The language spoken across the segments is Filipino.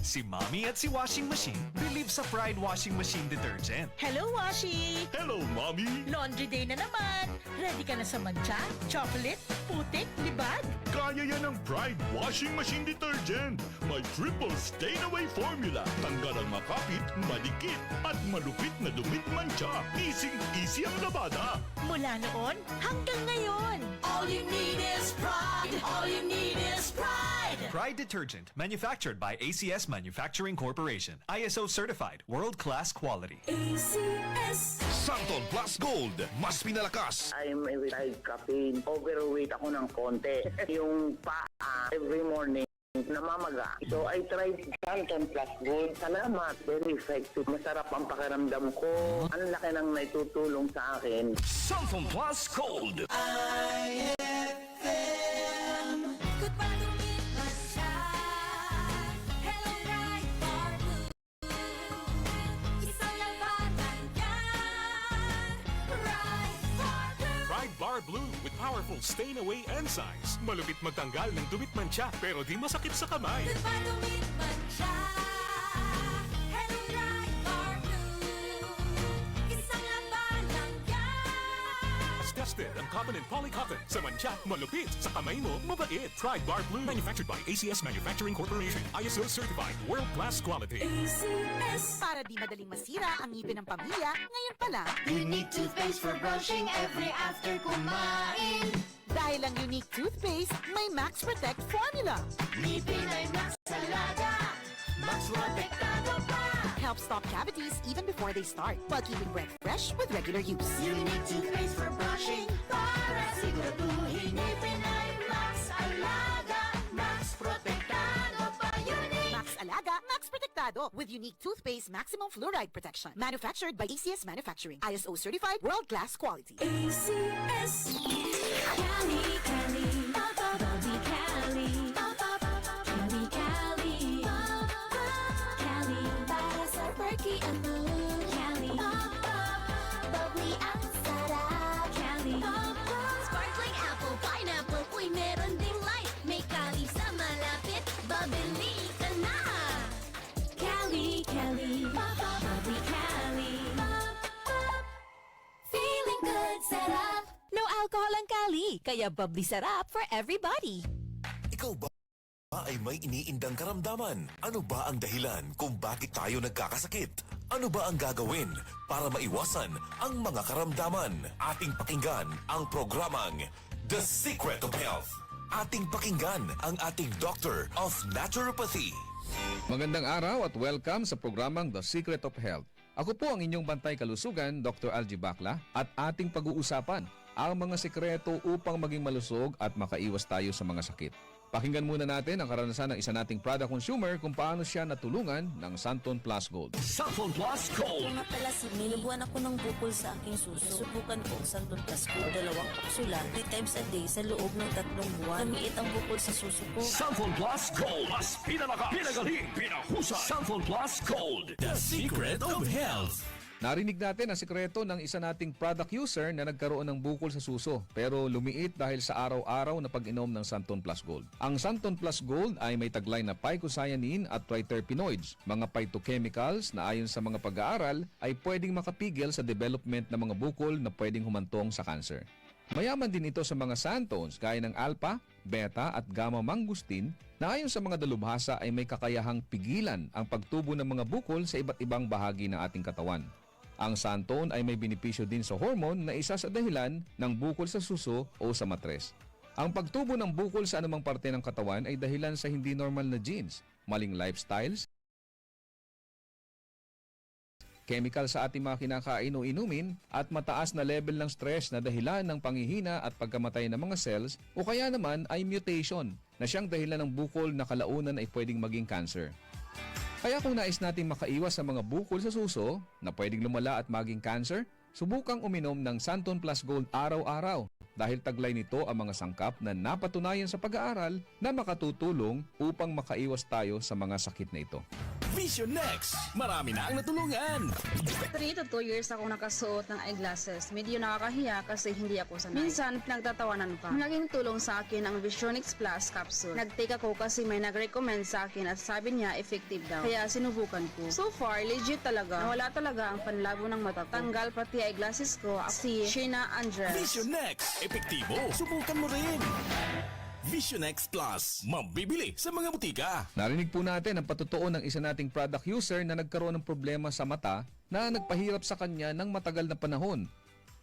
Si Mommy at si Washing Machine believe sa Pride Washing Machine Detergent. Hello, Washi! Hello, Mommy! Laundry day na naman! Ready ka na sa mancha, chocolate, putik, libag? Kaya yan ng Pride Washing Machine Detergent. May triple stain-away formula. Tanggal ang makapit, malikit, at malupit na dumit mancha. Easy ang labada. Mula noon hanggang ngayon. All you need is pride! All you need is pride! Pride Detergent, manufactured by ACS Manufacturing Corporation. ISO certified, world-class quality. ACS! Santon Plus Gold, mas pinalakas. I'm a retired captain. Overweight ako ng konti. Yung paa, every morning, namamaga. So I tried Santon Plus Gold. Salamat. Very effective. Masarap ang pakiramdam ko. Ang laki nang naitutulong sa akin. Santon Plus Gold. Goodbye to me, Masha. Hello, Bright Bar Blue. Isang labanan yan. Bright Bar Blue. Pride Bar Blue with powerful stain-away enzymes. Malupit magtanggal ng dumit mancha pero di masakit sa kamay. Goodbye to me, Masha. Hello, Bright Bar Blue. Isang labanan yan. As tested ang cotton and polycotton. Sa mancha, malupit. Sa kamay mo, mabait. Pride Bar Blue. Manufactured by ACS Manufacturing Corporation. ISO certified. World-class quality. ACS! Para di madaling masira ang ngipin ng pamilya, ngayon pa lang. Unique toothpaste for brushing every after kumain. Dahil ang unique toothpaste, may Max Protect formula. Ngipin ay Max Alaga. Max protektado pa. Helps stop cavities even before they start, while keeping breath fresh with regular use. Unique toothpaste for brushing para siguraduhin ngipin ay Max Alaga. Max protektado pa. Unique. Max Alaga, Max Protectado with unique toothpaste maximum fluoride protection. Manufactured by ACS Manufacturing. ISO certified, world-class quality. ACS! Cali, Cali, Bobby Cali, Cali, Cali, Cali, para sa perky ang mood. Cali, bubbly ang sarap. Cali, sparkling apple, pineapple, uy meron ding light. May Cali sa malapit, babili ka na. Cali, Cali, bubbly Cali, feeling good, sarap. No alcohol ang Cali, kaya bubbly sarap for everybody. Ikaw ba ay may iniindang karamdaman? Ano ba ang dahilan kung bakit tayo nagkakasakit? Ano ba ang gagawin para maiwasan ang mga karamdaman? Ating pakinggan ang programang The Secret of Health. Ating pakinggan ang ating Doctor of Naturopathy. Magandang araw at welcome sa programang The Secret of Health. Ako po ang inyong bantay kalusugan, Dr. Algie Bacla, at ating pag-uusapan ang mga sekreto upang maging malusog at makaiwas tayo sa mga sakit. Pakinggan muna natin ang karanasan ng isa nating product consumer kung paano siya natulungan ng Santon Plus Gold. Santon Plus Gold. Nga pala, nilubuan ako ng bukol sa aking suso. Subukan ko ang Santon Plus Gold. 2 kapsula, 3 times a day sa loob ng 3 buwan. Lumiit ang bukol sa suso ko. Santon Plus Gold. Mas pinalakas, pinagaling, pinahusay. Santon Plus Gold. The Secret of Health. Narinig natin ang sikreto ng isa nating product user na nagkaroon ng bukol sa suso pero lumiit dahil sa araw-araw na pag-inom ng Santon Plus Gold. Ang Santon Plus Gold ay may taglay na phycocyanin at triterpenoids, mga phytochemicals na ayon sa mga pag-aaral ay pwedeng makapigil sa development ng mga bukol na pwedeng humantong sa cancer. Mayaman din ito sa mga santones gaya ng alpha, beta at gamma mangustin na ayon sa mga dalubhasa ay may kakayahang pigilan ang pagtubo ng mga bukol sa iba't ibang bahagi ng ating katawan. Ang santon ay may benepisyo din sa hormone na isa sa dahilan ng bukol sa suso o sa matres. Ang pagtubo ng bukol sa anumang parte ng katawan ay dahilan sa hindi normal na genes, maling lifestyles, chemical sa ating mga kinakain o inumin at mataas na level ng stress na dahilan ng panghihina at pagkamatay ng mga cells o kaya naman ay mutation na siyang dahilan ng bukol na kalaunan ay pwedeng maging cancer. Kaya kung nais nating makaiwas sa mga bukol sa suso na pwedeng lumala at maging cancer, subukang uminom ng Santon Plus Gold araw-araw dahil taglay nito ang mga sangkap na napatunayan sa pag-aaral na makatutulong upang makaiwas tayo sa mga sakit na ito. Vision Next, marami na ang natulungan. 3 to 2 years ako nakasuot ng eyeglasses. Medyo nakakahiya kasi hindi ako sanay. Minsan, pinagtatawanan pa. Naging tulong sa akin ang Visionix Plus capsule. Nag-take ako kasi may nag-recommend sa akin at sabi niya effective daw. Kaya sinubukan ko. So far, legit talaga. Nawala talaga ang panlabo ng mata ko. Tanggal pati eyeglasses ko. Si Sheena Andres. Vision Next, epektibo. Subukan mo rin. Vision X Plus, mabibili sa mga butika. Narinig po natin ang patutuo ng isa nating product user na nagkaroon ng problema sa mata na nagpahirap sa kanya ng matagal na panahon.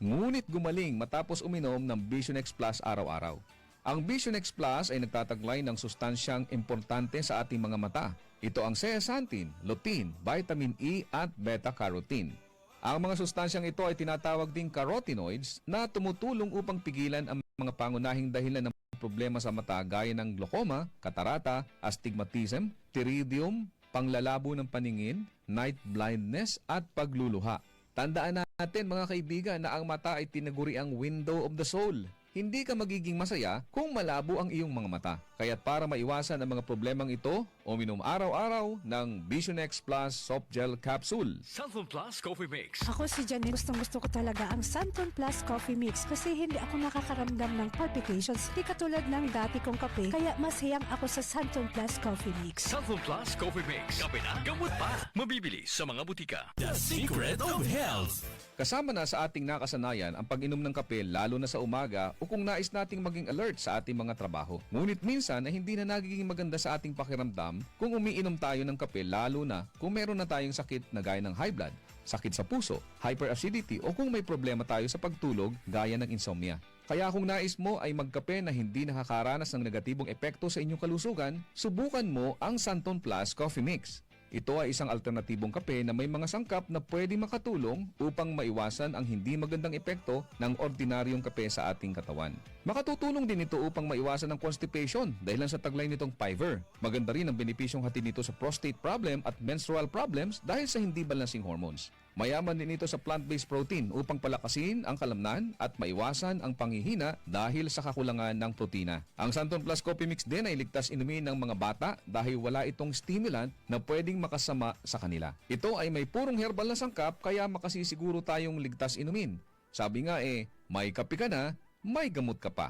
Ngunit gumaling matapos uminom ng Vision X Plus araw-araw. Ang Vision X Plus ay nagtataglay ng sustansyang importante sa ating mga mata. Ito ang zeaxanthin, lutein, vitamin E at beta-carotene. Ang mga sustansyang ito ay tinatawag ding carotenoids na tumutulong upang pigilan ang mga pangunahing dahilan ng problema sa mata gaya ng glaucoma, katarata, astigmatism, pterygium, panglalabo ng paningin, night blindness at pagluluha. Tandaan natin mga kaibigan na ang mata ay tinaguri ang window of the soul. Hindi ka magiging masaya kung malabo ang iyong mga mata. Kaya't para maiwasan ang mga problemang ito, uminom araw-araw ng Vision X Plus Soft Gel Capsule. Santon Plus Coffee Mix. Ako si Janine, gustong-gusto ko talaga ang Santon Plus Coffee Mix kasi hindi ako nakakaramdam ng palpitations. Hindi katulad ng dati kong kape, kaya mas hiyang ako sa Santon Plus Coffee Mix. Santon Plus Coffee Mix. Kape na, gamot pa. Mabibili sa mga butika. The Secret of Health. Kasama na sa ating nakasanayan ang pag-inom ng kape lalo na sa umaga o kung nais nating maging alert sa ating mga trabaho. Ngunit minsan ay hindi na nagiging maganda sa ating pakiramdam kung umiinom tayo ng kape lalo na kung meron na tayong sakit na gaya ng high blood, sakit sa puso, hyperacidity o kung may problema tayo sa pagtulog gaya ng insomnia. Kaya kung nais mo ay magkape na hindi nakakaranas ng negatibong epekto sa inyong kalusugan, subukan mo ang Santon Plus Coffee Mix. Ito ay isang alternatibong kape na may mga sangkap na pwedeng makatulong upang maiwasan ang hindi magandang epekto ng ordinaryong kape sa ating katawan. Makatutulong din ito upang maiwasan ang constipation dahil sa taglay nitong Fiver. Maganda rin ang benepisyong hatid nito sa prostate problem at menstrual problems dahil sa hindi balancing hormones. Mayaman din ito sa plant-based protein upang palakasin ang kalamnan at maiwasan ang panghihina dahil sa kakulangan ng protina. Ang Santon Plus Coffee Mix din ay ligtas inumin ng mga bata dahil wala itong stimulant na pwedeng makasama sa kanila. Ito ay may purong herbal na sangkap kaya makasisiguro tayong ligtas inumin. Sabi nga may kape ka na, may gamot ka pa.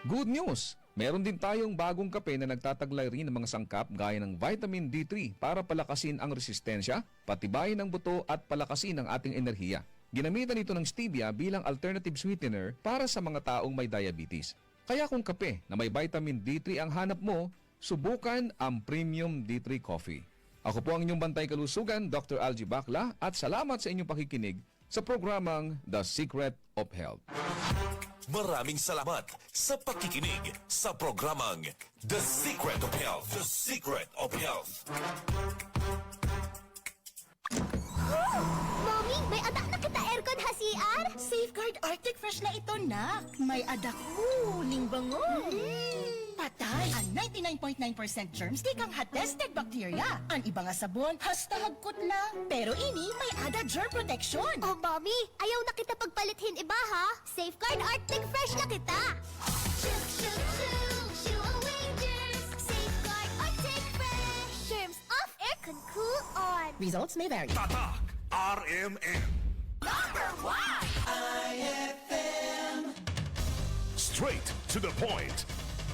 Good news! Meron din tayong bagong kape na nagtataglay rin ng mga sangkap gaya ng vitamin D3 para palakasin ang resistensya, patibayin ang buto at palakasin ang ating enerhiya. Ginamitan ito ng stevia bilang alternative sweetener para sa mga taong may diabetes. Kaya kung kape na may vitamin D3 ang hanap mo, subukan ang Premium D3 Coffee. Ako po ang inyong bantay kalusugan, Dr. Algie Bacla, at salamat sa inyong pakikinig sa programang The Secret of Health. Maraming salamat sa pakikinig sa programang The Secret of Health. The Secret of Health. Mommy, may adak na kita aircon ha, CR? Safeguard Arctic Fresh na ito, nak. May adak huling bangon. Patay ang 99.9% germs di kang hot-tested bacteria. Ang iba nga sabon, hasta hagkot lang. Pero ini may ada germ protection. Oh, Mommy, ayaw na kita pagpalithin iba, ha? Safeguard Arctic Fresh na kita. Shoo, shoo, shoo, shoo away germs. Safeguard Arctic Fresh. Germs off, aircon cool on. Results may vary. Tatak RMN. Number 1! Straight to the point.